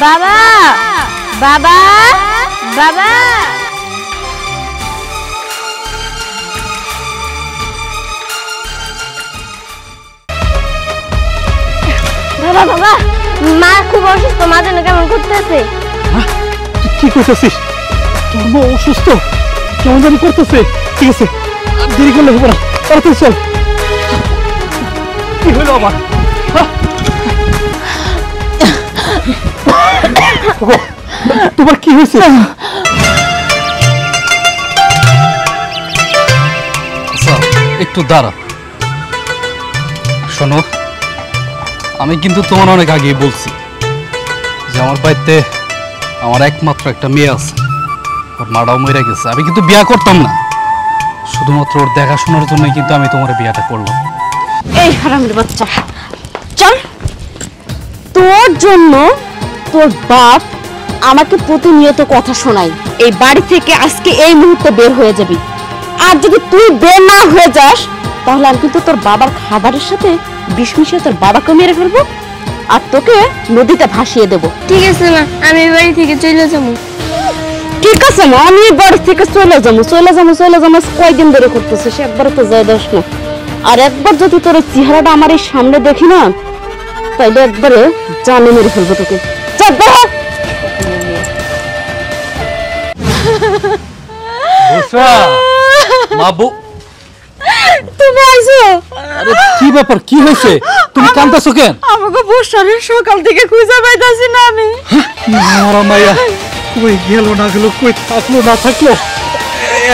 বাবা বাবা বাবা বাবা বাবা মা খুব অসুস্থ, মা যেন কেমন করতেছে। কি করতেছিস? তোর মা অসুস্থ, কেমন জানি করতেছে। ঠিক আছে, দেরি করলে হবে না, তাড়াতাড়ি চল। কি হলো আবার? তোমার কি হয়েছে? একটু দাঁড়া। শোনো, আমি কিন্তু তোমার অনেক আগেই বলছি যে আমার বাড়িতে আমার একমাত্র একটা মেয়ে আছে, ওর মাটাও মরে গেছে। আমি কিন্তু বিয়ে করতাম না, শুধুমাত্র ওর দেখাশোনার জন্যই কিন্তু আমি তোমার বিয়েটা করলাম। এই হারামির বাচ্চা, চল। তোর জন্য তোর বাপ আমাকে প্রতিনিয়ত কথা শোনায়, এই বাড়ি থেকে আজকে এই মুহূর্তে বের হয়ে যাবি। আর যদি তুই বের না হয়ে যাস তাহলে আমি কিন্তু তোর বাবার খাবারের সাথে বিষ মিশিয়ে তোর বাবাকে মেরে ফেলবো আর তোকে নদীতে ভাসিয়ে দেবো। ঠিক আছে মা, আমি এই বাড়ি থেকে চলে যাবো। ঠিক আছে মা, আমি এই বাড়ি থেকে চলে যাবো। কয়দিন ধরে করতেছিস, একবার তো যাই দোষ না। আর একবার যদি তোর চেহারাটা আমার এই সামনে দেখি না, তাইলে একবারে জানে মেরে ফেলবো তোকে। তুমি আইছো? আরে কি ব্যাপার, কি হয়েছে? তুমি কাঁদতেছো কেন? আমাকে বর্ষারে সকাল থেকে খুঁজে পাইতাছি না আমি। মারা মাইয়া কই গেল না গেল, কই থাকলো না থাকলো,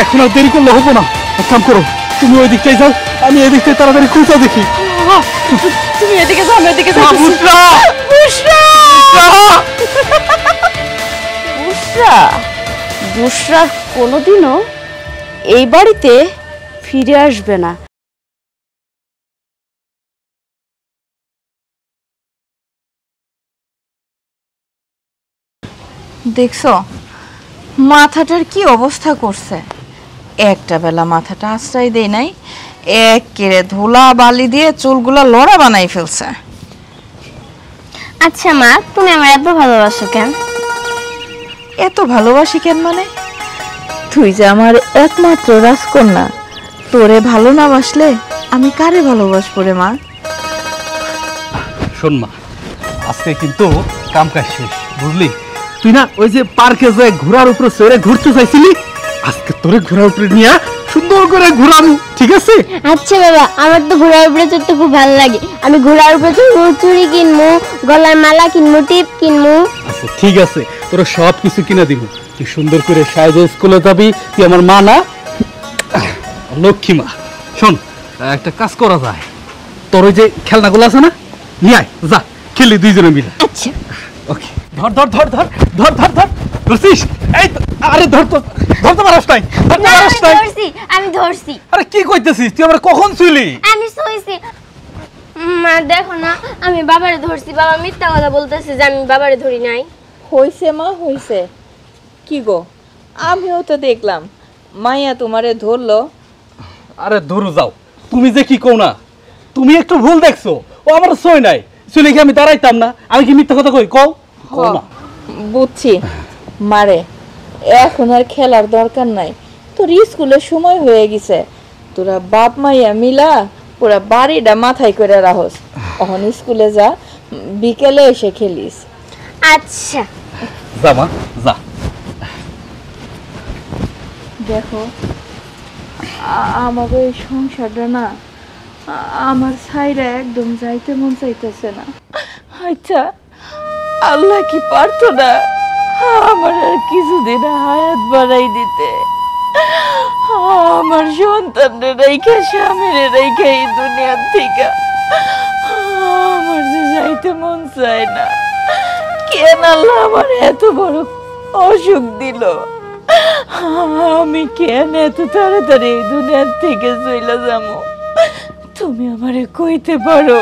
এখন আর দেরি করলে হবো না। এক কাম করো, তুমি ওই দিকটাই যাও, আমি এই দিকটাই তাড়াতাড়ি খুঁজে দেখি। তুমি এদিকে যাও, আমি এদিকে যাই। বুশরা, বুশরা, বুশরা, বুশরা কোনোদিনও এই বাড়িতে ফিরে আসবে না। দেখছো মাথাটার কি অবস্থা করছে? একটা বেলা মাথাটা আশ্রয় দেয় নাই, এক কেড়ে ধুলা বালি দিয়ে চুলগুলা লড়া বানাই ফেলছে। আচ্ছা মা, তুমি আমার এত ভালোবাসো কেন? এত ভালোবাসি কেন মানে? তুই যে আমার একমাত্র রাজকন্যা, তোরে ভালো না বাসলে আমি কারে ভালোবাসবো রে মা? শোন মা, আজকে কিন্তু কাম কাজ শেষ, বুঝলি? তুই না ওই যে পার্কে যে ঘোড়ার উপরে চড়ে ঘুরতে চাইছিলি, আজকে তোরে ঘোড়ার উপরে নিয়ে সুন্দর করে ঘোরাবো, ঠিক আছে? আচ্ছা বাবা, আমার তো ঘোড়ার উপরে চড়তে খুব ভালো লাগে। আমি ঘোড়ার উপরে চড়বো, চুড়ি কিনবো, গলার মালা কিনবো, টিপ কিনবো। আচ্ছা ঠিক আছে, তোরা সব কিছু কিনে দিব। তুই সুন্দর করে সাইজ স্কুলে যাবি, তুই আমার মা না, লক্ষ্মী মা। শোন, একটা কাজ করা যায়, তোর ওই যে খেলনাগুলো আছে না, নিয়ে আয়, যা খেলি দুইজনে মিলে। আচ্ছা ওকে, ধর ধর ধর ধর ধর ধর ধর, ধরছিস? এই তো, আরে ধর তো, ধরতে পারস নাই, ধরতে পারস নাই। আমি ধরছি। আরে কি কইতেছিস তুই? আমরা কখন ছিলি? আমি শুইছি। মা দেখো না, আমি বাবারে ধরছি। বাবা মিথ্যা কথা বলতেছে যে আমি বাবারে ধরি নাই। হইছে মা, হইছে। কি গো, আমিও তো দেখলাম মাইয়া তোমারে ধরলো। আরে দূর যাও, তুমি যে কি কও না, তুমি একটু ভুল দেখছো। ও আমার সই নাই, শুনে কি আমি দাঁড়াইতাম না? আমি কি মিথ্যা কথা কই? কও কও না। বুঝছি মারে, এখন আর খেলার দরকার নাই, তোর স্কুলের সময় হয়ে গেছে। তোরা বাপ মাইয়া মিলা পুরা বাড়িটা মাথায় করে রাখস। এখন স্কুলে যা, বিকেলে এসে খেলিস। আচ্ছা যা মা, যা। দেখো আমাকে এই সংসারটা না, আমার ছাইরা একদম যাইতে মন চাইতেছে না। আচ্ছা আল্লাহ কি পারতো না আমার আর কিছুদিন হায়াত বাড়াই দিতে? আমার সন্তানরে রেখে, স্বামীরে রেখে এই দুনিয়ার থেকে আমার যে যাইতে মন চায় না। কেন আল্লাহ আমার এত বড় অসুখ দিল? আমি কেন এত তাড়াতাড়ি এই দুনিয়ার থেকে চলে যাবো? তুমি আমারে কইতে পারো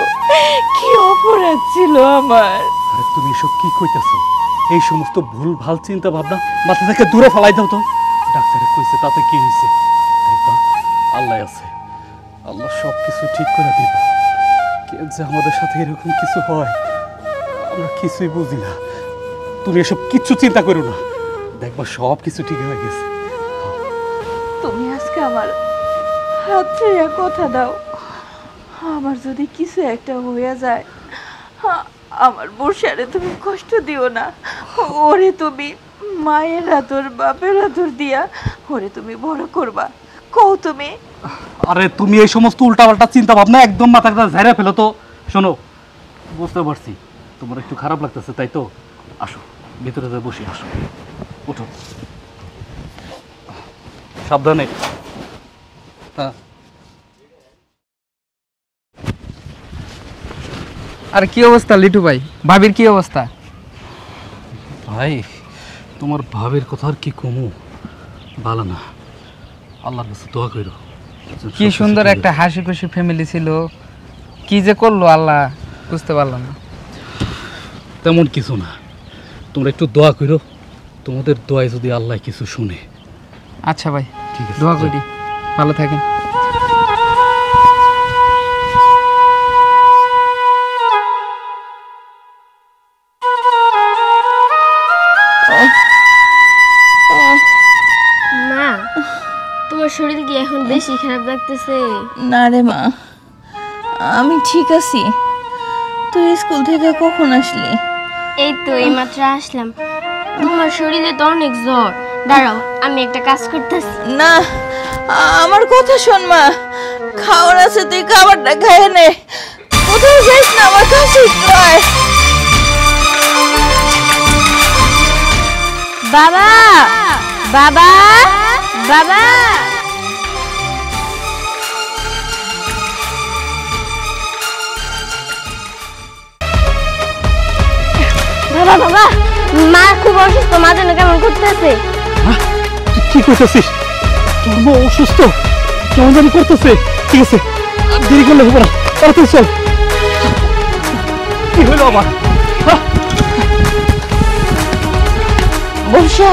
কি অপরাধ ছিল আমার? আরে তুমি এসব কি কইতেছো? এই সমস্ত ভুল ভাল চিন্তা ভাবনা মাথা থেকে দূরে ফেলাই দাও তো। ডাক্তারে কইছে তাতে কি হয়েছে? দেখবা আল্লাহ আছে, আল্লাহ সব কিছু ঠিক করে দিব। কে যে আমাদের সাথে এরকম কিছু হয় আমরা কিছুই বুঝি না। তুমি এসব কিচ্ছু চিন্তা করো না, দেখবা সব কিছু ঠিক হয়ে গেছে। তুমি আজকে আমার হাত ছেড়ে কথা দাও, আমার যদি কিছু একটা হয়ে যায় আমার বর্ষারে তুমি কষ্ট দিও না। ওরে তুমি মায়ের আদর বাপের আদর দিয়া ওরে তুমি বড় করবা, কও তুমি। আরে তুমি এই সমস্ত উল্টাপাল্টা চিন্তা ভাবনা একদম মাথাটা ঝাড়া ফেলো তো। শোনো, বুঝতে পারছি তোমার একটু খারাপ লাগতেছে, তাই তো আসো ভিতরে যা বসি, আসো উঠো সাবধানে। হ্যাঁ আর কি অবস্থা লিটু ভাই, ভাবির কি অবস্থা? ভাই তোমার ভাবের কথা আর কি কমু, ভালো না, আল্লাহর কাছে দোয়া করো। কি সুন্দর একটা হাসি খুশি ফ্যামিলি ছিল, কি যে করলো আল্লাহ বুঝতে পারলাম না। তেমন কিছু না, তোমরা একটু দোয়া করো, তোমাদের দোয়ায় যদি আল্লাহ কিছু শুনে। আচ্ছা ভাই, ঠিক আছে, দোয়া করি, ভালো থাকেন। মা, তোমার শরীর কি এখন বেশি খারাপ লাগতেছে? না রে মা, আমি ঠিক আছি। তুই স্কুল থেকে কখন আসলি? এই তো এইমাত্র আসলাম। তোমার শরীরে তো অনেক জ্বর। দাঁড়াও, আমি একটা কাজ করতেছি। না, আমার কথা শোন মা, খাওয়ার আছে তুই খাবারটা খেয়ে নে, কোথাও যাইস না, আমার কাছে নয়। বাবা, বাবা, বাবা, বাবা, বাবা, মা খুব অসুস্থ, মা যেন কেমন করতেছে। তুই কি করতেছিস? তোর মা অসুস্থ, কেমন জানি করতেছে। ঠিক আছে, আর দেরি করলে হবে না, তাড়াতাড়ি চল। কি হলো আমার? বর্ষা,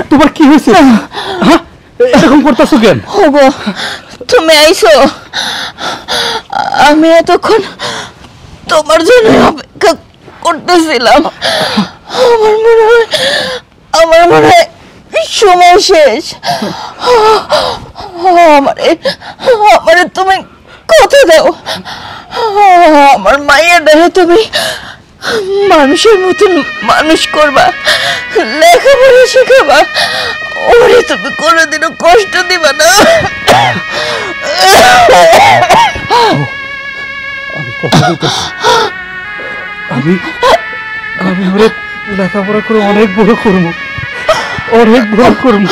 তোমার কি হয়েছে? হ্যাঁ, এরকম করতেছো কেন? ওগো তুমি আইছো, আমি এতক্ষণ তোমার জন্য অপেক্ষা করতেছিলাম। আমার মনে হয় সময় শেষ। আমারে তুমি কথা দাও, আমার মায়ের দেহে তুমি মানুষের মতন মানুষ করবা, লেখাপড়া শেখাবা, ওরে তুমি কোনোদিনও কষ্ট দিবা না। আমি কথা বলতেছি, আমি আমি ওরে লেখাপড়া করে অনেক বড় করবো, অনেক বড় করবো।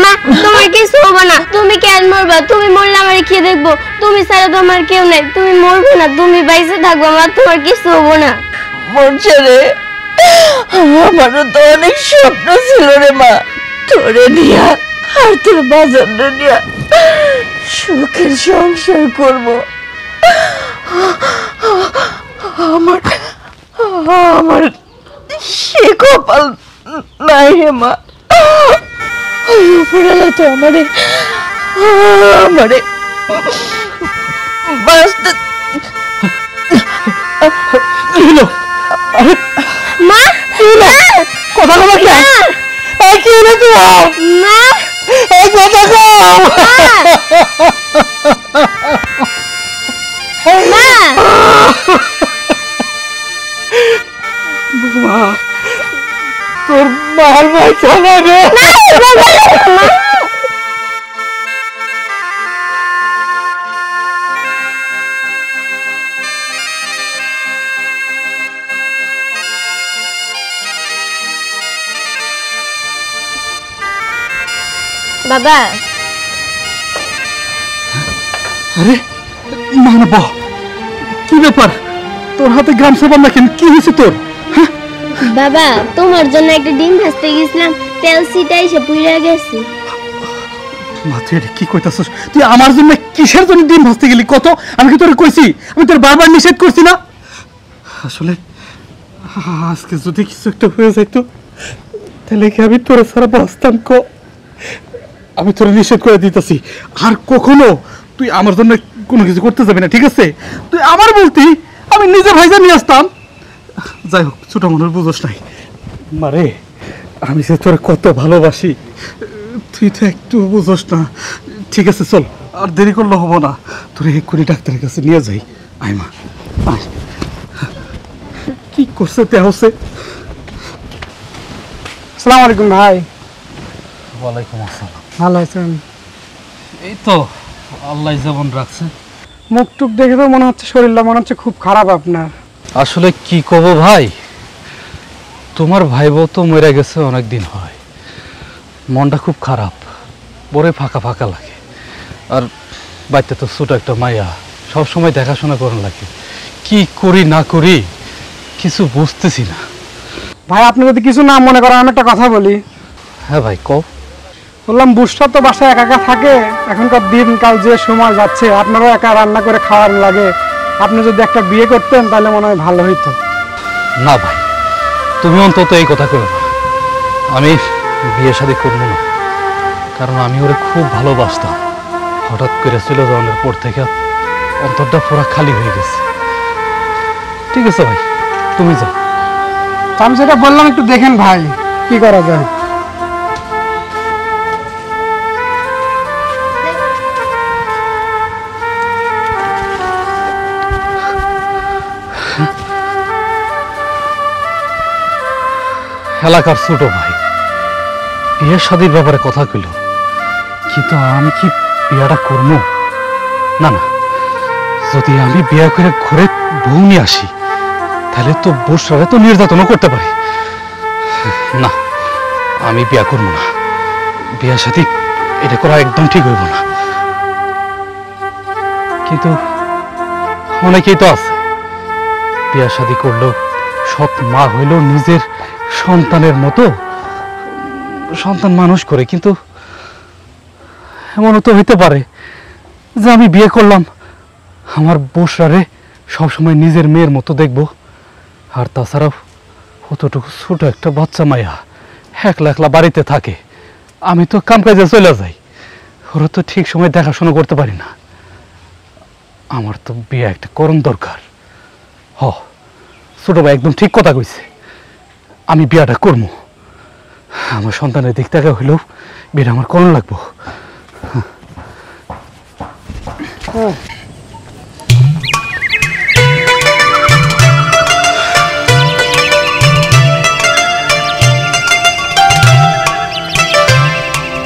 মা, তোমার কিছু হবে না, তুমি কেন মরবা? তুমি মরলে আমার কে দেখবো? তুমি ছাড়া তো আমার কেউ নাই, তুমি মরবে না, তুমি বাইসে থাকবো, মা তোমার কিছু হবে না। মরছে রে, আমারও তো অনেক স্বপ্ন ছিল রে মা, তোরে নিয়া আর তোর বাজার নিয়া সুখের সংসার করব। আমার আমার সে কপাল নাই রে মা। ওই উপরওয়ালা তো আমারে বাঁচতে। কি হলো? আরে মা, কথা বলো কেন? কি হলো তোমার? মা, এই কথা কও। মা, মা, তোর মার ভাই চলে রে। বাবা, আরে মানব, কি ব্যাপার? তোর হাতে গামছা বান্ধা কেন? কি হয়েছে তোর? বাবা, তোমার জন্য একটা ডিম ভাজতে গেছিলাম, তেল ছিটাই এসে পুড়ে গেছে। মাথা কি কইতাছস তুই? আমার জন্য কিসের জন্য ডিম ভাজতে গেলি? কত আমি কি তোরে কইছি? আমি তোর বারবার নিষেধ করছি না? আসলে আজকে যদি কিছু একটা হয়ে যাইতো তাহলে কি আমি তোরে ছাড়া বাঁচতাম? আমি তোরে নিষেধ করে দিতেছি, আর কখনো তুই আমার জন্য কোনো কিছু করতে যাবি না, ঠিক আছে? তুই আমার বলতি আমি নিজে ভাইজা নিয়ে আসতাম। যাই হোক, ছোট মনের বুঝোস নাই। মারে, আমি যে তোর কত ভালোবাসি, তুই তো একটু বুঝোস না। ঠিক আছে চল, আর দেরি করলে হবো না, তোর এক্ষুনি ডাক্তারের কাছে নিয়ে যাই। আয় মা, আয়। কি করছে তে হচ্ছে? আসসালামু আলাইকুম ভাই। ওয়ালাইকুম আসসালাম। ভালো আছেন? এই তো আল্লাহ যেমন রাখছে। মুখ টুক দেখে তো মনে হচ্ছে শরীরটা মনে হচ্ছে খুব খারাপ আপনার। আসলে কি কব ভাই, তোমার ভাই বউ তো মরে গেছে অনেক দিন হয়, মনটা খুব খারাপ, বড় ফাঁকা ফাঁকা লাগে। আর বাড়িতে তো ছোট একটা মাইয়া, সবসময় দেখাশোনা করার লাগে। কি করি না করি কিছু বুঝতেছি না। ভাই আপনি যদি কিছু না মনে করেন আমি একটা কথা বলি। হ্যাঁ ভাই কও। বললাম বুসটা তো বাসায় একা একা থাকে, এখনকার দিনকাল যে সময় যাচ্ছে আপনারও একা রান্না করে খাওয়ার লাগে। আপনি যদি একটা বিয়ে করতেন তাহলে মনে হয় ভালো হইতো। না ভাই, তুমি অন্তত এই কথা করো না। আমি বিয়ে শাদী করবো না, কারণ আমি ওরে খুব ভালোবাসতাম। হঠাৎ করে চলে যাওয়ার পর থেকে অন্তরটা পুরো খালি হয়ে গেছে। ঠিক আছে ভাই, তুমি যাও। আমি যেটা বললাম একটু দেখেন ভাই, কি করা যায়। এলাকার ছোট ভাই বিয়ের শাদীর ব্যাপারে কথা কইল, কিন্তু আমি কি বিয়েটা করবো? না না, যদি আমি বিয়ে করে ঘরে বউ নিয়ে আসি তাহলে তো বসরা তো নির্যাতনও করতে পারি। না, আমি বিয়ে করবো না। বিয়ের সাথে এটা করা একদম ঠিক হইব না। কিন্তু অনেকেই তো আছে বিয়ে শাদী করলেও সৎ মা হইলেও নিজের সন্তানের মতো সন্তান মানুষ করে। কিন্তু এমনও তো হইতে পারে যে আমি বিয়ে করলাম, আমার বসরারে সবসময় নিজের মেয়ের মতো দেখব। আর তাছাড়াও কতটুকু ছোট একটা বাচ্চা মাইয়া একলা একলা বাড়িতে থাকে, আমি তো কাম কাজে চলে যাই, ওরা তো ঠিক সময় দেখাশোনা করতে পারি না। আমার তো বিয়ে একটা করণ দরকার। হ, ছোট ভাই একদম ঠিক কথা কইছে, আমি বিয়াটা করবো। আমার সন্তানের দিক থেকে হইলেও বিয়েটা আমার করণ লাগবো।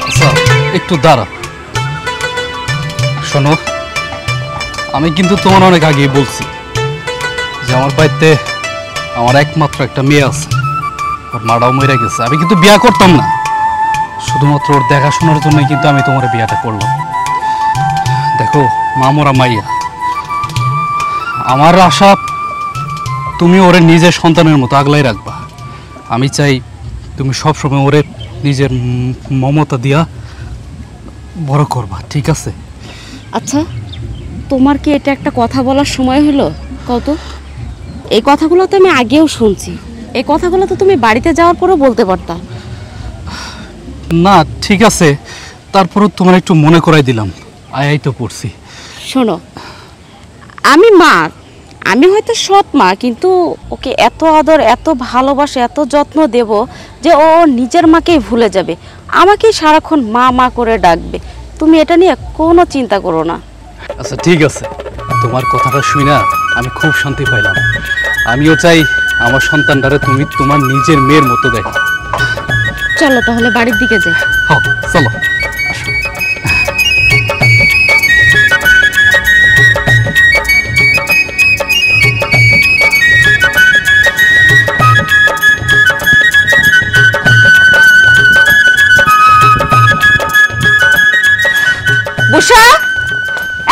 আচ্ছা, একটু দাঁড়া। শোনো, আমি কিন্তু তোমার অনেক আগেই বলছি যে আমার বাড়িতে আমার একমাত্র একটা মেয়ে আছে, ওর মাটাও মরে গেছে। আমি কিন্তু বিয়া করতাম না, শুধুমাত্র ওর দেখাশোনার জন্যই কিন্তু আমি তোমার বিয়াটা করলাম। দেখো মামরা মাইয়া, আমার আশা তুমি ওরে নিজের সন্তানের মতো আগলাই রাখবা। আমি চাই তুমি সবসময় ওরে নিজের মমতা দিয়া বড় করবা, ঠিক আছে? আচ্ছা, তোমার কি এটা একটা কথা বলার সময় হলো? কত এই কথাগুলো তো আমি আগেও শুনছি, এই কথাগুলো তো তুমি বাড়িতে যাওয়ার পরেও বলতে পারতা। না ঠিক আছে, তারপরও তোমার একটু মনে করাই দিলাম, আয়াই তো পড়ছি। শোনো, আমি মা, আমি হয়তো সৎ মা, কিন্তু ওকে এত আদর, এত ভালোবাসা, এত যত্ন দেব যে ও নিজের মাকেই ভুলে যাবে, আমাকেই সারাক্ষণ মা মা করে ডাকবে। তুমি এটা নিয়ে কোনো চিন্তা করো না। আচ্ছা ঠিক আছে, তোমার কথাটা শুই না আমি খুব শান্তি পাইলাম। আমিও চাই আমার সন্তানটারে তুমি তোমার নিজের মেয়ের মতো দেখো। চলো তাহলে বাড়ির দিকে যাই। হ্যাঁ চলো, আসো। বুষা,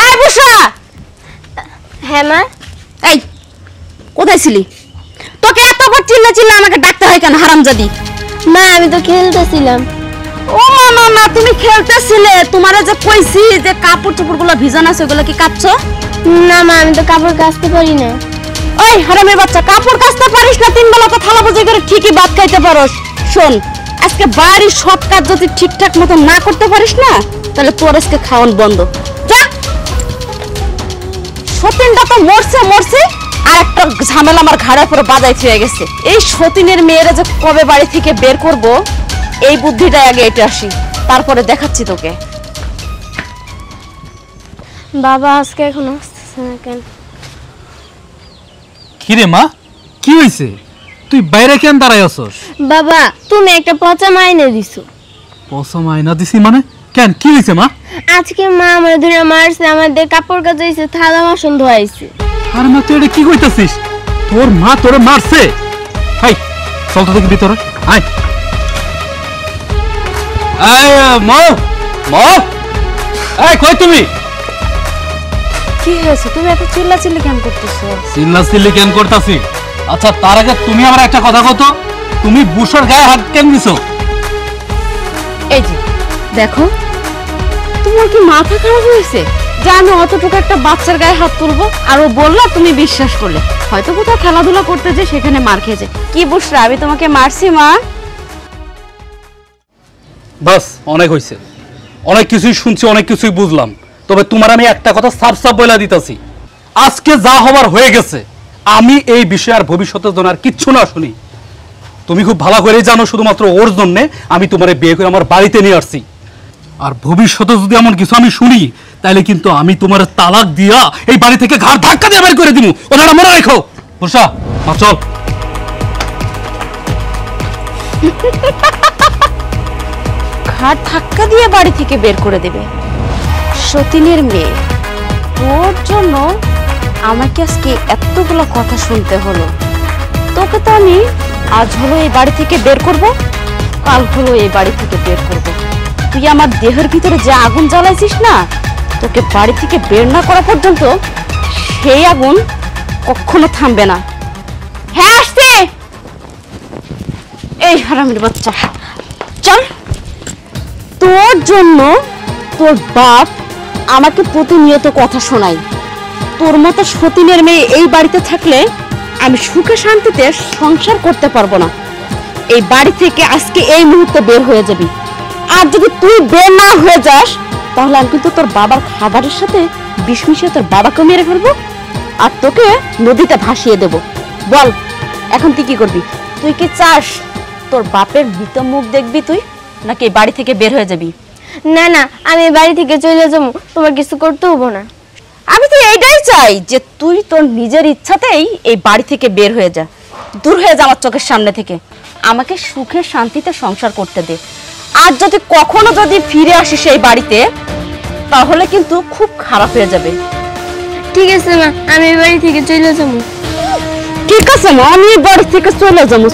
এই বুষা। হ্যাঁ মা। এই কোথায় ছিলি? তোকে এতবার চিল্লা চিল্লা আমাকে ডাকতে হয় কেন, হারামজাদি? মা আমি তো খেলতেছিলাম। ও মা মা, তুমি খেলতেছিলে? তোমারে যে কইছি যে কাপড় চোপড়গুলো ভিজানো আছে ওগুলো কি কাচ্ছো? না মা, আমি তো কাপড় কাচতে পারি না। ওই হারামের বাচ্চা, কাপড় কাচতে পারিস না, তিন বেলা তো থালা বাজি করে ঠিকই ভাত খাইতে পারোস। শোন, আজকে বাড়ির সব কাজ যদি ঠিকঠাক মতো না করতে পারিস না, তাহলে তোর আজকে খাওয়ান বন্ধ। যা, সতীনটা তো মরছে মরছে, আর একটা ঝামেলা আমার ঘাড়ের উপর বাজাই হয়ে গেছে। এই সতীনের মেয়েরা যে কবে বাড়ি থেকে বের করব, এই বুদ্ধিটা আগে এটা আসি, তারপরে দেখাচ্ছি তোকে। বাবা আজকে এখন আসতেছে না কেন? কি রে মা, কি হয়েছে? তুই বাইরে কেন দাঁড়াই আছস? বাবা তুমি একটা পচা মাইনে দিছো। পয়সা মাইনা দিছি মানে? কেন, কি হয়েছে মা? আজকে মা আমার ধরে মারছে, আমাদের কাপড় কাচাইছে, থালা বাসন ধোয়াইছে। আর মা তুই এটা কি কইতাছিস? তোর মা তোরে মারছে? হাই চল তো দেখি ভিতরে আয়। আয় মা, মা এই কই তুমি? কি হয়েছে? তুমি এত চিল্লাচিল্লি কেন করতেছো? চিল্লাচিল্লি কেন করতাছি? আচ্ছা তার আগে তুমি আমার একটা কথা কত, তুমি বুশার গায়ে হাত কেন দিছো? এই যে দেখো, তোমার কি মাথা খারাপ হয়েছে যে আমি অতটুকু একটা বাচ্চার গায়ে হাত তুলবো? আর ও বললো, তুমি বিশ্বাস করলে। হয়তো কোথাও খেলাধুলা করতে যে সেখানে মার খেয়েছে। কি বুশরা, আমি তোমাকে মারছি মা? বাস অনেক হয়েছে, অনেক কিছুই শুনছি, অনেক কিছুই বুঝলাম। তবে তোমার আমি একটা কথা সাফ সাফ বলে দিতেছি, আজকে যা হবার হয়ে গেছে, আমি এই বিষয়ে আর ভবিষ্যতের জন্য আর কিচ্ছু না শুনি। তুমি খুব ভালো করেই জানো, শুধুমাত্র ওর জন্যে আমি তোমার বিয়ে করে আমার বাড়িতে নিয়ে আসছি। আর ভবিষ্যতে যদি এমন কিছু আমি শুনি, তাহলে কিন্তু আমি তোমার তালাক দিয়া এই বাড়ি থেকে ঘাড় ধাক্কা দিয়ে বের করে দিব। ওটা মনে রেখো। বর্ষা মা চল। ঘাট ধাক্কা দিয়ে বাড়ি থেকে বের করে দেবে? সতীনের মেয়ে, তোর জন্য আমাকে আজকে এতগুলো কথা শুনতে হলো। তোকে তো আমি আজ হলো এই বাড়ি থেকে বের করব, কাল হলো এই বাড়ি থেকে বের করব। তুই আমার দেহের ভিতরে যে আগুন জ্বালাইছিস না, তোকে বাড়ি থেকে বের না করা পর্যন্ত সেই আগুন কখনো থামবে না। হ্যাঁ আসছে। এই হারামির বাচ্চা, চল। তোর জন্য তোর বাপ আমাকে প্রতিনিয়ত কথা শোনায়। তোর মতো সতীনের মেয়ে এই বাড়িতে থাকলে আমি সুখে শান্তিতে সংসার করতে পারবো না। এই বাড়ি থেকে আজকে এই মুহূর্তে বের হয়ে যাবি। আর যদি তুই বের না হয়ে যাস, তাহলে আমি কিন্তু তোর বাবার খাবারের সাথে বিষ মিশিয়ে তোর বাবাকে মেরে ফেলবো, আর তোকে নদীতে ভাসিয়ে দেব। বল এখন তুই কি করবি? তুই কি চাস তোর বাপের মৃত মুখ দেখবি তুই, নাকি এই বাড়ি থেকে বের হয়ে যাবি? না না, আমি বাড়ি থেকে চলে যাবো, তোমার কিছু করতে হবো না। আমি তো এইটাই চাই যে তুই তোর নিজের ইচ্ছাতেই এই বাড়ি থেকে বের হয়ে যা, দূর হয়ে যা আমার চোখের সামনে থেকে। আমাকে সুখে শান্তিতে সংসার করতে দে। আর যদি কখনো ফিরে আসিস এই বাড়িতে, তাহলে কিন্তু খুব খারাপ হয়ে যাবে। ঠিক আছে মা, আমি এই বাড়ি থেকে চলে যাবো। ঠিক আছে মা, আমি এই বাড়ি থেকে চলে যাবো।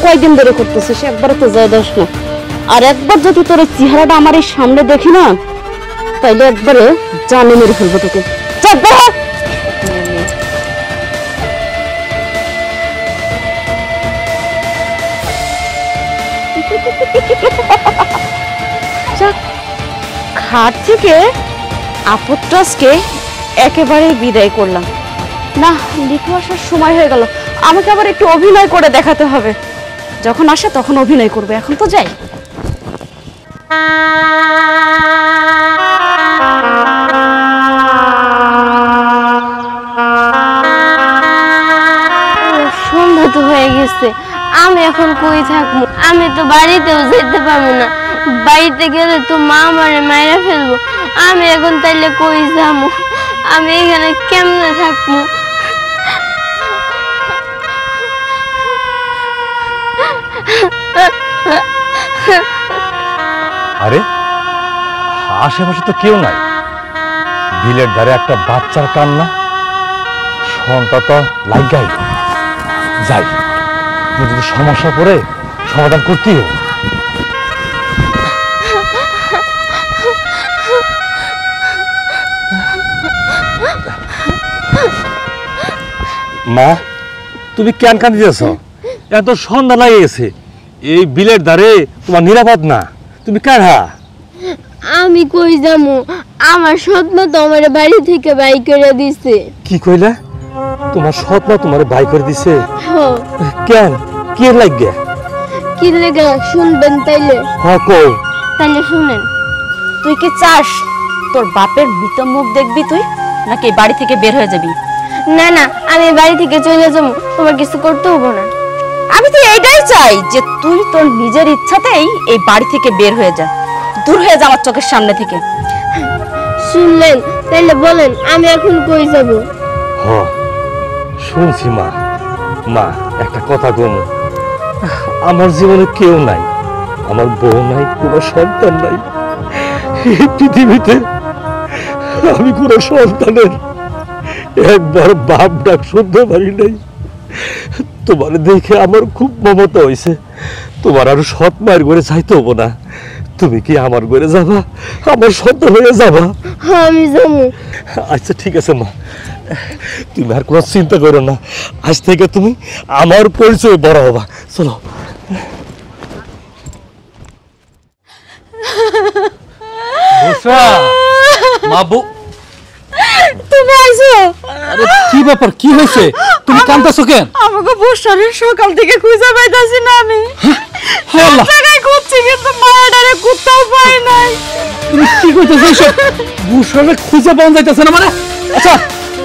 কয়দিন ধরে করতেছিস? একবারে তো যায় দোষ না। আর একবার যদি তোর চেহারাটা আমার এই সামনে দেখি না, তাইলে একবারে জানে মেরে ফেলবো তোকে। চল বের হ। ঘাট থেকে আপত্রাসকে একেবারে বিদায় করলাম। না, লিটু আসার সময় হয়ে গেল, আমাকে আবার একটু অভিনয় করে দেখাতে হবে। যখন আসে তখন অভিনয় করবে, এখন তো যাই। সন্ধ্যা তো হয়ে গেছে, আমি এখন কই থাকবো? আমি তো বাড়িতেও যেতে পারবো না। বাড়িতে গেলে তো মা আমারে মাইরা ফেলবো। আমি এখন তাইলে কই যাবো? আমি এখানে কেমনে থাকবো? আরে আশেপাশে তো কেউ নাই, বিলের ধারে একটা বাচ্চার কান্না, সন্তা তো লাগাই যাই, যদি সমস্যা পড়ে সমাধান করতেই হবে। মা, তুমি কেন কাঁদিতেছ? এত সন্ধ্যা লাগে গেছে, এই বিলের ধারে তোমার নিরাপদ না, তুমি কার? আমি কই যাবো? আমার স্বপ্ন তো আমার বাড়ি থেকে বাই করে দিছে। কি কইলা? তোমার স্বপ্ন তোমার বাই করে দিছে? হ্যাঁ। কেন, কি লাগে? কি লেগা শুনবেন তাইলে? হ্যাঁ কও। তাইলে শুনেন। তুই কি চাস তোর বাপের মৃত মুখ দেখবি তুই, নাকি এই বাড়ি থেকে বের হয়ে যাবি? না না, আমি বাড়ি থেকে চলে যাবো, তোমার কিছু করতে হবো না। আমি তো এইটাই চাই যে তুই তোর নিজের ইচ্ছাতেই এই বাড়ি থেকে বের হয়ে যা, দূর হয়ে যা আমার চোখের সামনে থেকে। শুনলেন? তাইলে বলেন আমি এখন কই যাব? হ শুনছি মা। মা একটা কথা কম, আমার জীবনে কেউ নাই, আমার বউ নাই, কোনো সন্তান নাই। এই পৃথিবীতে আমি কোনো সন্তানের একবার বাপ ডাক শুনতে পারি নাই। তোমার দেখে আমার খুব মমতা হয়েছে। তোমার আরো সৎ মায়ের ঘরে যাইতে হবো না। তুমি কি আমার ঘরে যাবা, আমার সন্তান হয়ে যাবা? হ্যাঁ আমি যাবো। আচ্ছা ঠিক আছে মা, তুমি আর কোনো চিন্তা করো না। আজ থেকে তুমি আমার পরিচয় বড় হবা। চলো। মাবু, তুমি আইছো? আরে কি ব্যাপার, কি হয়েছে? তুমি কাঁদতেছো কেন? আমাকে বর্ষারের সকাল থেকে খুঁজে পাইতাছি না আমি। আল্লাহ, জায়গায় খুঁজছি কিন্তু মায়াডারে কোথাও পাই নাই। তুমি কি কইতেছো এসব? বুশরে খুঁজে পাওয়া যাইতেছে না মানে? আচ্ছা,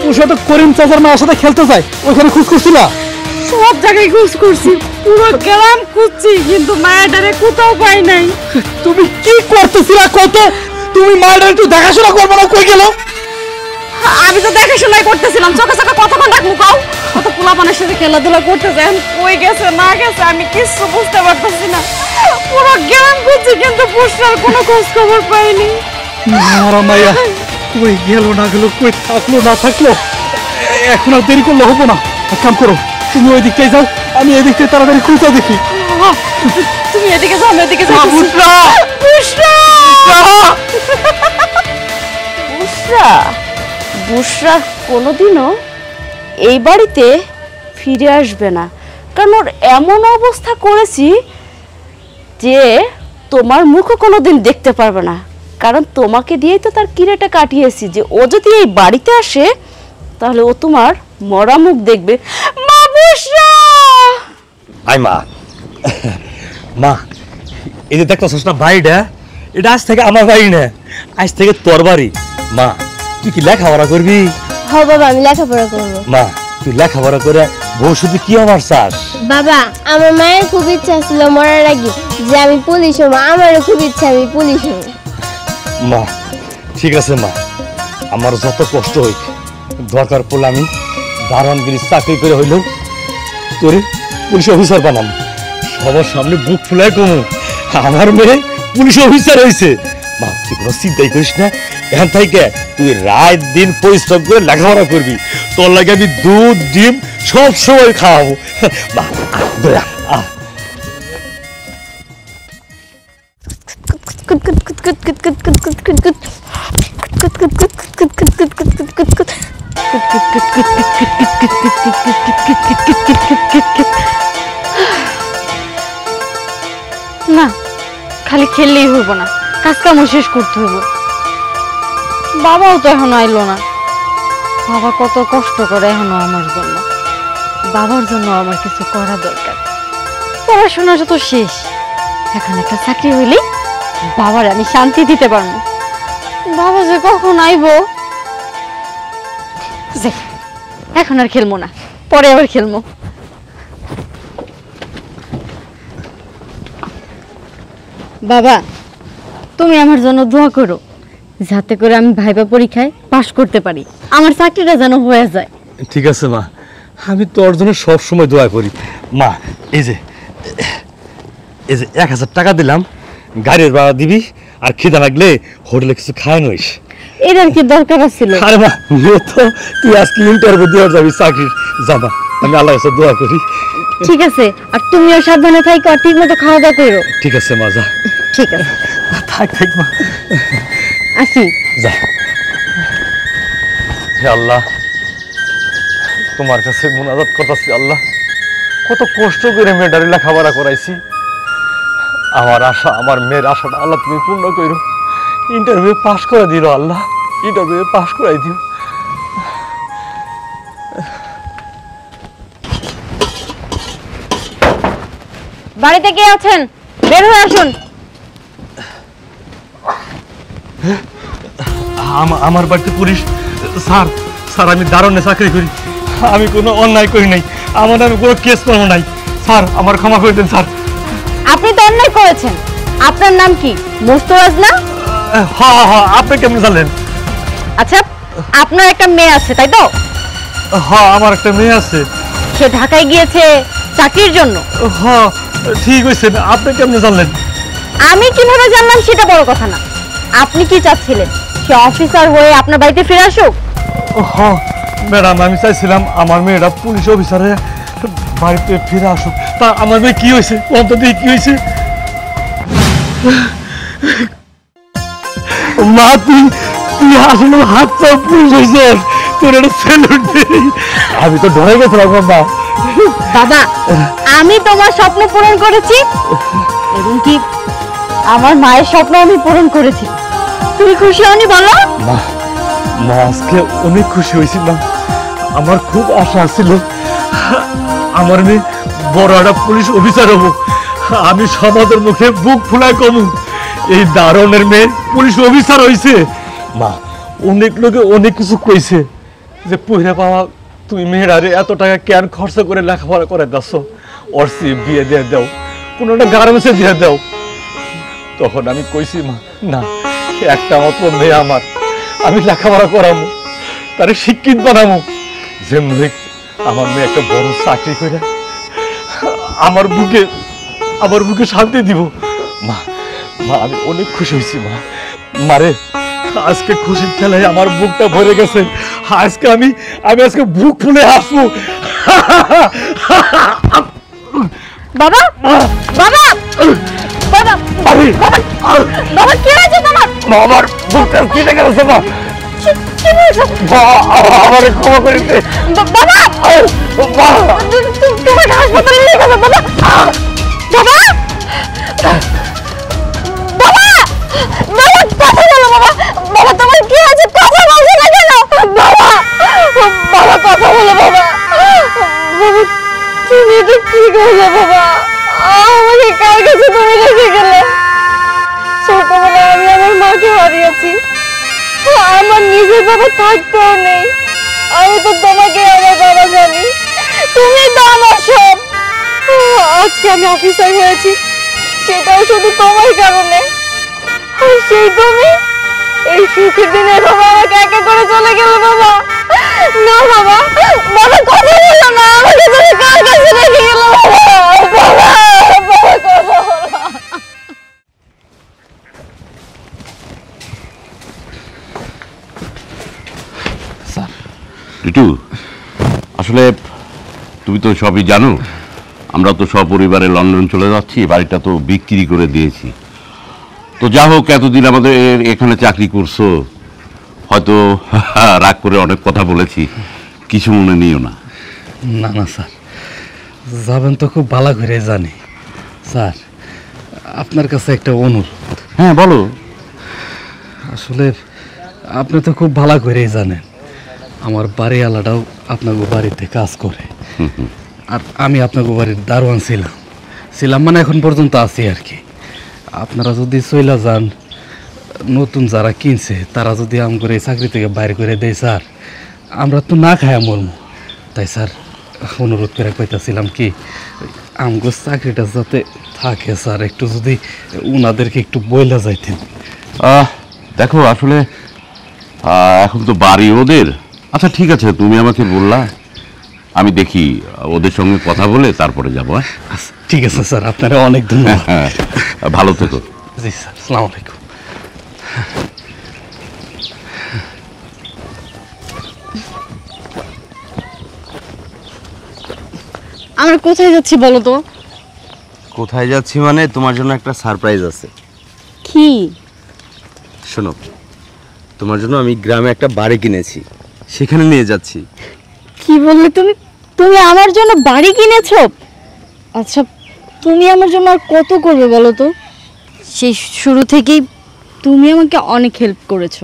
বুশরা তো করিম চাচার মায়ের সাথে খেলতে যায়, ওখানে খোঁজ করছিলা? সব জায়গায় খোঁজ করছি, পুরো গ্রাম খুঁজছি কিন্তু মায়াডারে কোথাও পাই নাই। তুমি কি করতেছিলা কত? তুমি মায়ের একটু দেখাশোনা করবো না, কই গেল? আমি তো দেখাশোনাই করতেছিলাম, চোখে চোখে কতক্ষণ ডাক মুখাও, কত পোলাপানের সাথে খেলাধুলা করতেছে, এখন কই গেছে না গেছে আমি কিছু বুঝতে পারতেছি না। পুরো গ্রাম খুঁজছি কিন্তু পুষ্টার কোনো খোঁজ খবর পাইনি। মারা মাইয়া কই গেল না গেল, কই থাকলো না থাকলো, এখন আর দেরি করলে হবো না। এক কাম করো, তুমি ওই দিকটাই যাও, আমি এই দিকটাই তাড়াতাড়ি খুঁজে দেখি। তুমি এদিকে যাও, আমি এদিকে যাই। বুশরা! বুশরা! বুশরা! বুশরা কোনোদিনও এই বাড়িতে ফিরে আসবে না, কারণ ওর এমন অবস্থা করেছি যে তোমার মুখও কোনোদিন দেখতে পারবে না, কারণ তোমাকে দিয়েই তো তার কিরেটা কাটিয়েছি যে ও যদি এই বাড়িতে আসে তাহলে ও তোমার মরা মুখ দেখবে। মা বুশরা! আই মা, মা এই যে দেখতেছস না বাড়িটা, এটা আজ থেকে আমার বাড়ি না, আজ থেকে তোর বাড়ি। মা তুই কি লেখাপড়া করবি? হ বাবা, আমি লেখাপড়া করবো। মা তুই লেখাপড়া করে ভবিষ্যতে কি আমার চাস? বাবা, আমার মায়ের খুব ইচ্ছা ছিল মরার আগে যে আমি পুলিশ হবো, আমারও খুব ইচ্ছা আমি পুলিশ হবো। মা ঠিক আছে মা, আমার যত কষ্ট হই, দরকার পড়লে আমি দারোয়ানগিরি চাকরি করে হইলেও তোরে পুলিশ অফিসার বানাম। সবার সামনে বুক ফুলায় কমু আমার মেয়ে পুলিশ অফিসার হয়েছে। মা তুই কোনো চিন্তাই করিস না, এখান থেকে তুই রাত দিন পরিশ্রম করে লেখাপড়া করবি, তোর লাগে আমি দুধ ডিম সব সময় খাওয়াবো। মা দয়া না, খালি খেললেই হইব না, কাজ কামও শেষ করতে হইব। বাবাও তো এখনো আইলো না। বাবা কত কষ্ট করে এখনো আমার জন্য, বাবার জন্য আমার কিছু করা দরকার। পড়াশোনাটা তো শেষ, এখন একটা চাকরি হইলে বাবার আমি শান্তি দিতে পারবো। বাবা যে কখন আইবো, এখন আর খেলবো না, পরে আবার খেলবো। বাবা তুমি আমার জন্য দোয়া করো, যাতে করে আমি ভাইবা পরীক্ষায় পাশ করতে পারি, আমার চাকরিটা যেন হয়ে যায়। ঠিক আছে মা, আমি তোর জন্য সব সময় দোয়া করি। মা এই যে 1000 টাকা দিলাম, গাড়ির ভাড়া দিবি, আর খিদা লাগলে হোটেলে কিছু খায় নইস। এটার কি দরকার ছিল? আরে মা তো তুই আজকে ইন্টারভিউ দিয়ে যাবি চাকরির, যাবা আমি আল্লাহর কাছে দোয়া করি। ঠিক আছে, আর তুমিও সাবধানে থাকো, আর ঠিক মতো খাওয়া দাওয়া করো। ঠিক আছে মা, যা। ঠিক আছে, থাক থাক মা, আসি। যা। হে আল্লাহ, তোমার কাছে মুনাজাত করতেছি। আল্লাহ, কত কষ্ট করে মেয়েটারে লেখাপড়া করাইছি, আমার আশা, আমার মেয়ের আশাটা আল্লাহ তুমি পূর্ণ করো। ইন্টারভিউ পাস করে দিল আল্লাহ, ইন্টারভিউ পাস করাই দিও। বাড়িতে কে আছেন? বের হয়ে আসুন। আমার বাড়িতে পুলিশ। স্যার, আমি দারোয়ানে চাকরি করি। আমি কোনো অন্যায় করি নাই, আমার নামে কোনো কেস করবো নাই। স্যার আমার ক্ষমা করে দেন স্যার। আপনি তো অন্যায় করেছেন। আপনার নাম কি? মোস্তফাজ না? হ্যাঁ হ্যাঁ, আপনি কেমন জানলেন? আচ্ছা, আপনার একটা মেয়ে আছে তাই তো? হ্যাঁ আমার একটা মেয়ে আছে। সে ঢাকায় গিয়েছে চাকরির জন্য। হ্যাঁ ঠিক হয়েছে, আপনি কেমন জানলেন? আমি কিভাবে জানলাম সেটা বড় কথা না। আপনি কি চাচ্ছিলেন সে অফিসার হয়ে আপনার বাড়িতে ফিরে আসুক? হ্যাঁ ম্যাডাম, আমি চাইছিলাম আমার মেয়েরা পুলিশ অফিসারে বাড়িতে ফিরে আসুক। তা আমার মেয়ে কি হয়েছে অন্তত, কি হয়েছে? মা তুই তুই আসলে হাত পা পুলিশ হয়েছে, তোর একটা স্যালুট দেই। আমি তো ডরে গেছিলাম বাবা। বাবা, আমি তোমার স্বপ্ন পূরণ করেছি এবং কি আমার মায়ের স্বপ্ন আমি পূরণ করেছি। তুমি খুশি হওনি বলো? মা মা আজকে অনেক খুশি হয়েছি মা। আমার খুব আশা ছিল আমার মেয়ে বড় একটা পুলিশ অফিসার হবো। আমি সমাজের মুখে বুক ফুলায় কমু এই দারুণের মেয়ে পুলিশ অফিসার হয়েছে। মা অনেক লোকে অনেক কিছু কইছে যে পয়রা পাওয়া তুমি মেয়েরারে এত টাকা কেন খরচ করে লেখাপড়া করে দাও, ওর বিয়ে দিয়ে দাও, কোনো একটা গার্মেন্টসে দিয়ে দাও। তখন আমি কইছি মা না, একটা মাত্র মেয়ে আমার, আমি লেখাপড়া করামো, তারে শিক্ষিত বানামো, যেমনি আমার মেয়ে একটা বড় চাকরি করে আমার বুকে শান্তি দিব। মা মা আমি অনেক খুশি হয়েছি মা। মারে আজকে খুশির খেলায় আমার বুকটা ভরে গেছে। আজকে আমি আজকে বুক ফুলে হাসবো। বাবা, বাবা, বাবা, বাবা কি হয়েছে তোমার? আমার বুকটা কেটে গেছে মা। কি হয়েছে? আমার ক্ষমা করে দে বাবা, তোমাকে হাসপাতালে নিয়ে গেল বাবা। বাবা, বাবা, বাবা কথা বলো বাবা। বাবা তোমার কি হয়েছে? কথা বলছো না কেন? বাবা, বাবা কথা বলো বাবা। বাবা তুমি এটা কি করলে বাবা? আমাকে কার কাছে তুমি রেখে গেলে? ছোটবেলায় আমি আমার মাকে হারিয়েছি, আমার নিজের বাবা থাকতেও নেই। আমি তো তোমাকে আমার বাবা জানি, তুমি তো আমার সব। আজকে আমি অফিসার হয়েছি সেটাও শুধু তোমার কারণে। আর সেই তুমি এই সুখের দিনে বাবা আমাকে একা করে চলে গেলে বাবা। না বাবা, বাবা কথা বলো না, আমাকে তুমি কার কাছে রেখে গেলে বাবা? বাবা, বাবা কথা বলো। টিটু, আসলে তুমি তো সবই জানো, আমরা তো সপরিবারে লন্ডন চলে যাচ্ছি, বাড়িটা তো বিক্রি করে দিয়েছি। তো যা হোক, এতদিন আমাদের এখানে চাকরি করছো, হয়তো রাগ করে অনেক কথা বলেছি, কিছু মনে নিও না। না না স্যার, যাবেন তো খুব ভালো করে জানি। স্যার আপনার কাছে একটা অনুরোধ। হ্যাঁ বলো। আসলে আপনি তো খুব ভালো করেই জানেন আমার বাড়িওয়ালাটাও আপনাকে বাড়িতে কাজ করে, আর আমি আপনাকে বাড়ির দারোয়ান ছিলাম মানে এখন পর্যন্ত আছি আর কি। আপনারা যদি চইলা যান, নতুন যারা কিনছে তারা যদি আম করে এই চাকরি থেকে বাইরে করে দেয় স্যার, আমরা তো না খাই মরমু। তাই স্যার অনুরোধ করে কইতাছিলাম কি, আমগো চাকরিটা যাতে থাকে স্যার, একটু যদি ওনাদেরকে একটু বইলা যাইতেন। দেখো আসলে এখন তো বাড়ি ওদের। আচ্ছা ঠিক আছে, তুমি আমাকে বললা, আমি দেখি ওদের সঙ্গে কথা বলে তারপরে যাবো। আচ্ছা ঠিক আছে স্যার, আপনারা অনেক ধন্যবাদ। হ্যাঁ, ভালো থেকো। জি স্যার, আসসালামু আলাইকুম। আমরা কোথায় যাচ্ছি বলো তো? কোথায় যাচ্ছি মানে, তোমার জন্য একটা সারপ্রাইজ আছে। কি? শোনো, তোমার জন্য আমি গ্রামে একটা বাড়ি কিনেছি, সেখানে নিয়ে যাচ্ছি। কি বললে তুমি? তুমি আমার জন্য বাড়ি কিনেছো? আচ্ছা তুমি আমার জন্য আর কত করবে বলো তো? সেই শুরু থেকেই তুমি আমাকে অনেক হেল্প করেছো।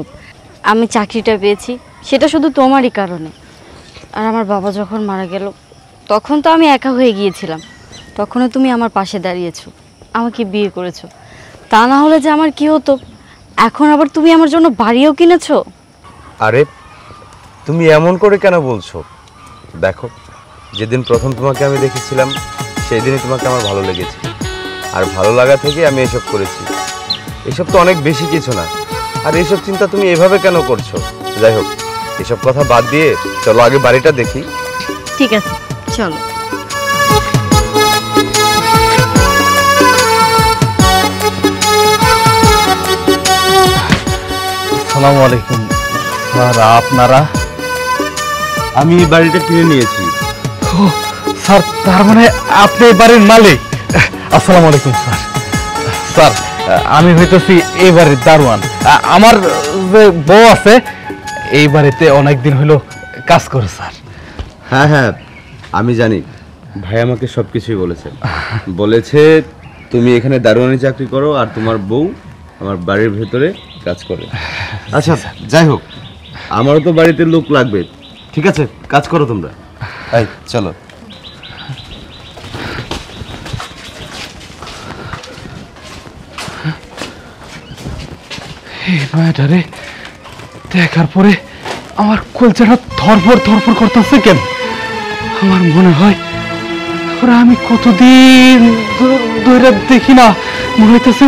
আমি চাকরিটা পেয়েছি সেটা শুধু তোমারই কারণে। আর আমার বাবা যখন মারা গেল তখন তো আমি একা হয়ে গিয়েছিলাম, তখনও তুমি আমার পাশে দাঁড়িয়েছো, আমাকে বিয়ে করেছো। তা না হলে যে আমার কি হতো? এখন আবার তুমি আমার জন্য বাড়িও কিনেছো। আরে তুমি এমন করে কেন বলছো? দেখো, যেদিন প্রথম তোমাকে আমি দেখেছিলাম সেই দিনই তোমাকে আমার ভালো লেগেছে, আর ভালো লাগা থেকে আমি এসব করেছি। এসব তো অনেক বেশি কিছু না, আর এইসব চিন্তা তুমি এভাবে কেন করছো? যাই হোক, এসব কথা বাদ দিয়ে চলো আগে বাড়িটা দেখি। ঠিক আছে, চলো। আসসালামু আলাইকুম স্যার, আপনারা? আমি এই বাড়িটা কিনে নিয়েছি। ও স্যার, তার মানে আপনি এই বাড়ির মালিক? আসসালামু আলাইকুম স্যার। স্যার, আমি হইতেছি এই বাড়ির দারোয়ান। আমার যে বউ আছে এই বাড়িতে অনেকদিন হলো কাজ করে স্যার। হ্যাঁ হ্যাঁ, আমি জানি, ভাই আমাকে সব কিছুই বলেছে। বলেছে তুমি এখানে দারোয়ানি চাকরি করো আর তোমার বউ আমার বাড়ির ভেতরে কাজ করে। আচ্ছা যাই হোক, আমারও তো বাড়িতে লোক লাগবে। ঠিক আছে, কাজ করো তোমরা। এই চলো। এই মেয়েটারে দেখার পরে আমার কলচাটা ধরফর ধরফর করতেছে কেন? আমার মনে হয় ওরা আমি কতদিন ধরে দেখি না, মনে হইতেছে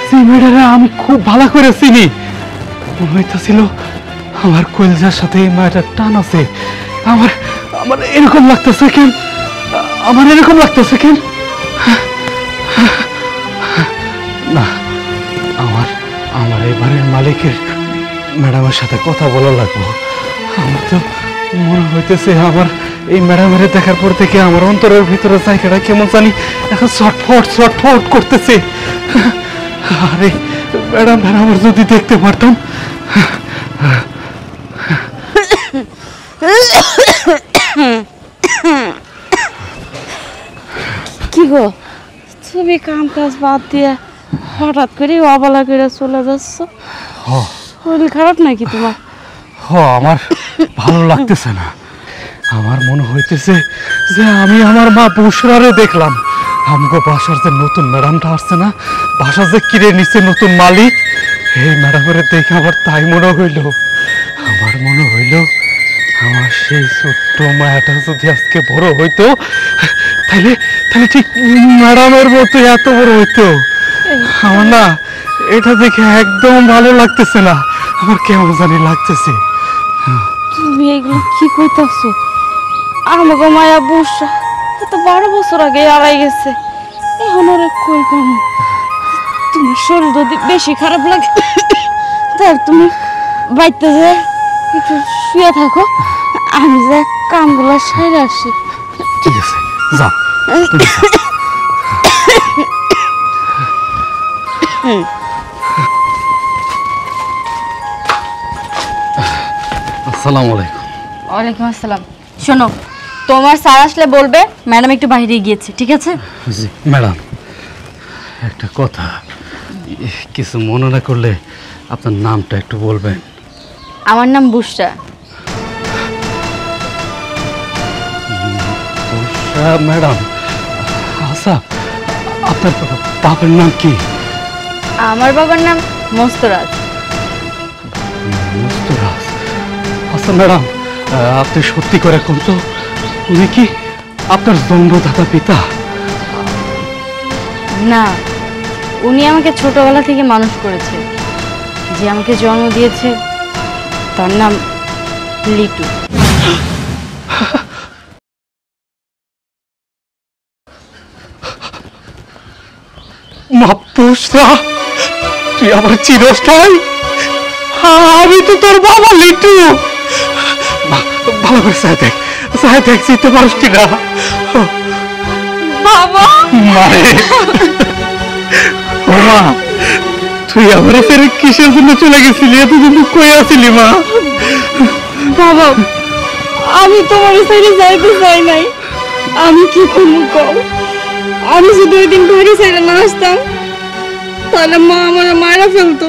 সেই মেয়েটারে আমি খুব ভালো করে চিনি। মনে হইতেছিল আমার কলজার সাথে এই মেয়েটার টান আছে। আমার আমার এরকম লাগতেছে কেন? আমার এরকম লাগতেছে কেন? না, আমার আমার এবারের মালিকের ম্যাডামের সাথে কথা বলা লাগবো। আমার তো মনে হইতেছে আমার এই ম্যাডামের দেখার পর থেকে আমার অন্তরের ভিতরে জায়গাটা কেমন জানি এখন ছটফট ছটফট করতেছে। আরে ম্যাডাম আমার যদি দেখতে পারতাম। কি গো, তুমি কাম কাজ বাদ দিয়ে হঠাৎ করে অবলা করে চলে যাচ্ছ? শরীর খারাপ নাকি তোমার? আমার ভালো লাগতেছে না। আমার মনে হইতেছে যে আমি আমার মা বুসরারে দেখলাম। আমগো বাসার যে নতুন ম্যাডামটা আসছে না, বাসার যে কিনে নিচ্ছে নতুন মালিক, এই ম্যাডামের দেখে আমার তাই মনে হইল। আমার মনে হইল আমার সেই ছোট্ট মায়াটা যদি আজকে বড় হইতো, তাহলে তাহলে ঠিক ম্যাডামের মতো এত বড় হইতো। আমার না এটা দেখে একদম ভালো লাগতেছে না, আমার কেমন জানি লাগতেছে। তুমি এগুলো কি কইতাছো? আমাকে মায়া বুসরা এত 12 বছর আগে হারাই গেছে, এখন ওরা কই পাবো? তোমার শরীর যদি বেশি খারাপ লাগে তাহলে তুমি বাইতে যায় একটু শুয়ে থাকো, আমি যে কামগুলো সাইরে আসি। ঠিক আছে, যাও তুমি যাও। আসসালামু আলাইকুম। ওয়ালাইকুম আসসালাম। শোনো, তোমার স্যার আসলে বলবে ম্যাডাম একটু বাইরে গিয়েছে, ঠিক আছে? জি ম্যাডাম, একটা কথা, কিছু মনে না করলে আপনার নামটা একটু বলবেন? আমার নাম বুশরা। ম্যাডাম, আচ্ছা আপনার বাবার নাম কি? আমার বাবার নাম মস্তরাজ। মস্তরাজ? আচ্ছা ম্যাডাম, আপনি সত্যি করে কোন তো, উনি কি আপনার জন্মদাতা পিতা? না, উনি আমাকে ছোটবেলা থেকে মানুষ করেছে। যে আমাকে জন্ম দিয়েছে তার নাম লিটু। মাপুসরা, তুই আমার চিরস্থায়ী। আমি তো তোর বাবা লিটু। ভালো করে চাই দেখ, চাই দেখ, চিনতে পারিস কিনা? বাবা মারে, ও মা, তুই আমার ফেরে কিসের জন্য চলে গেছিলি? এতদিন তুই কই আছিলি মা? বাবা, আমি তোমার সাইডে যাইতে চাই নাই। আমি কি করবো কও? আমি যদি ওই দিন ঘরে সাইডে না আসতাম তাহলে মা আমার মায়েরা ফেলতো।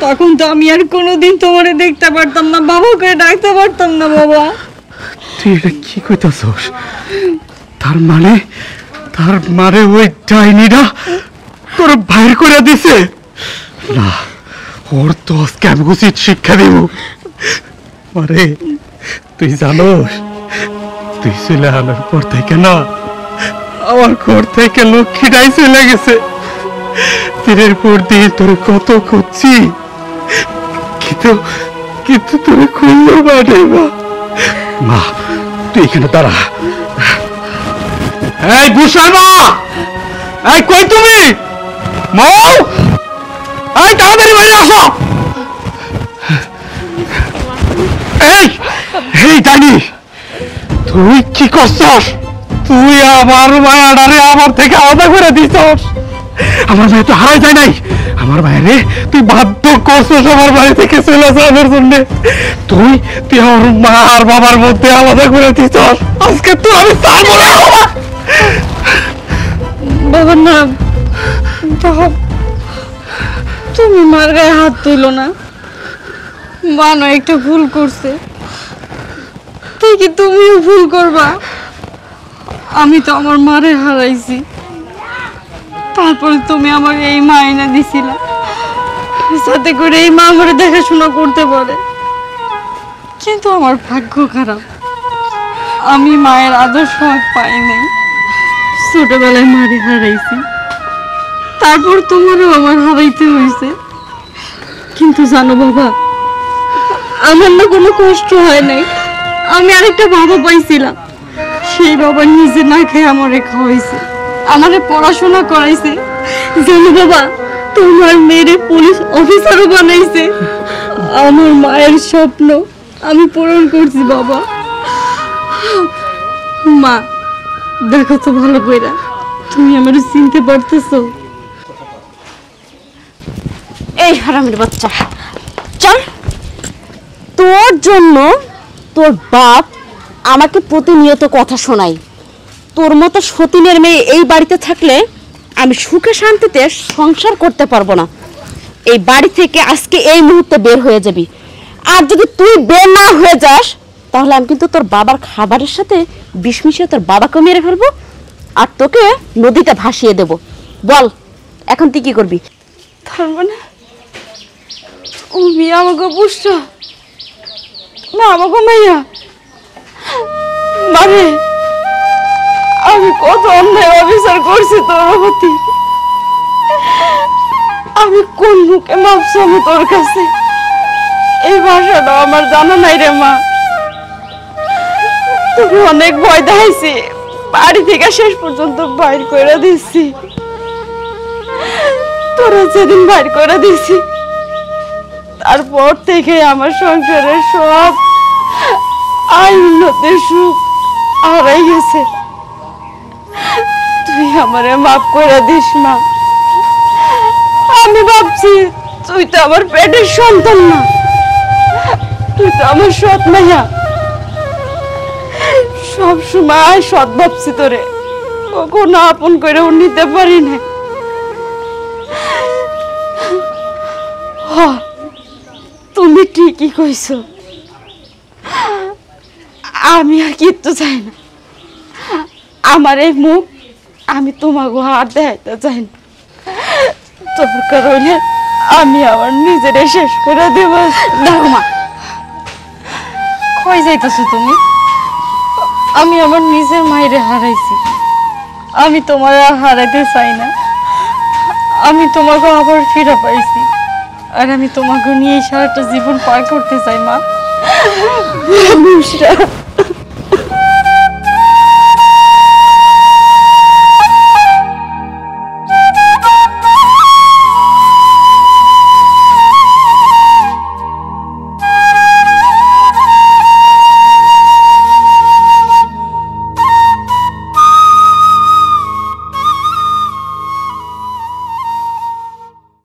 তখন তো আমি আর কোনোদিন তোমারে দেখতে পারতাম না, বাবা করে ডাকতে পারতাম না। বাবা, তুই এটা কি কইতাছস? তার মানে ওই ডাইনিটা তোর বাইর করে দিছে? না, ওর তো আজকে আমি উচিত শিক্ষা দেব। আরে তুই জানোস তুই চলে আনার পর থেকে না আমার ঘর থেকে লক্ষ্মীটাই চলে গেছে। দিনের পর দিন তোরে কত খুঁজছি, কিন্তু কিন্তু তোরে খুঁজতে পারি না। মা তুই এখানে দাঁড়া। এই বুসার মা, এই কই তুমি? মৌ, এই তাড়াতাড়ি বাইরে আসো। এই এই জানি তুই কি করছস? তুই আমার মায়াডারে আমার থেকে আলাদা করে দিছস। আমার মায়ের তো হারাই যায় নাই। আমার মায়েরে তুই বাধ্য করছস আমার বাড়ি থেকে চলে যাওয়ার জন্য। তুই তুই আমার মা আর বাবার মধ্যে আলাদা করে দিছস। আজকে তুই আমি ছাড়বো না। বাবা না, বাবা তুমি মার গায়ে হাত তুলো না। মানো একটা ভুল করছে, তাই কি তুমিও ভুল করবা? আমি তো আমার মারে হারাইছি, তারপরে তুমি আমার এই মা এনে দিছিলা, সাথে করে এই মা আমার দেখাশোনা করতে পারে। কিন্তু আমার ভাগ্য খারাপ, আমি মায়ের আদর সব পাই নাই। ছোটবেলায় মারে হারাইছি, তারপর তোমারও আমার হারাইতে হয়েছে। কিন্তু জানো বাবা, আমার না কোনো কষ্ট হয় নাই। আমি আরেকটা বাবা পাইছিলাম, সেই বাবা নিজে না খেয়ে আমারে খাওয়াইছে, আমারে পড়াশোনা করাইছে। জানো বাবা, তোমার মেয়েরে পুলিশ অফিসারও বানাইছে। আমার মায়ের স্বপ্ন আমি পূরণ করছি বাবা। মা দেখো তো ভালো কইরা, তুমি আমার চিনতে পারতেছো? এই হারামির বাচ্চা, চল। তোর জন্য তোর বাপ আমাকে প্রতিনিয়ত কথা শোনায়। তোর মতো সতীনের মেয়ে এই বাড়িতে থাকলে আমি সুখে শান্তিতে সংসার করতে পারবো না। এই বাড়ি থেকে আজকে এই মুহূর্তে বের হয়ে যাবি। আর যদি তুই বের না হয়ে যাস, তাহলে আমি কিন্তু তোর বাবার খাবারের সাথে বিষ মিশিয়ে তোর বাবাকে মেরে ফেলবো, আর তোকে নদীতে ভাসিয়ে দেব। বল এখন তুই কি করবি? তার মানে তুমি আমাকে পুষ্ট না, আমাকে মাইয়া মানে আমি কত অন্যায় অবিচার করছি তোর প্রতি। আমি কোন মুখে মাপ চাবো তোর কাছে? এই ভাষাটা আমার জানা নাই রে মা। তোকে অনেক ভয় দেখাইছি, বাড়ি থেকে শেষ পর্যন্ত বাইর করে দিচ্ছি। তোরা যেদিন বাইর করে দিছি, তারপর থেকে আমার সংসারের সব আয় উন্নতির সুখ হারাই গেছে। তুই আমারে মাফ করে দিস মা। আমি ভাবছি তুই তো আমার পেটের সন্তান না, তুই তো আমার সৎ মাইয়া। সব সময় সৎ ভাবছি তোরে, কখনো আপন করেও নিতে পারি না। তুমি ঠিকই কইছো, আমি আর কিচ্ছু চাই না। আমার এই মুখ আমি তোমাকে হাত দেখাইতে চাই না। দরকার হইলে আমি আমার নিজেরে শেষ করে দেব। দেখো মা, কই যাইতেছো তুমি? আমি আমার নিজের মায়েরে হারাইছি, আমি তোমার আর হারাইতে চাই না। আমি তোমাকে আবার ফিরে পাইছি, আর আমি তোমাকে নিয়ে সারাটা জীবন পার করতে চাই মা।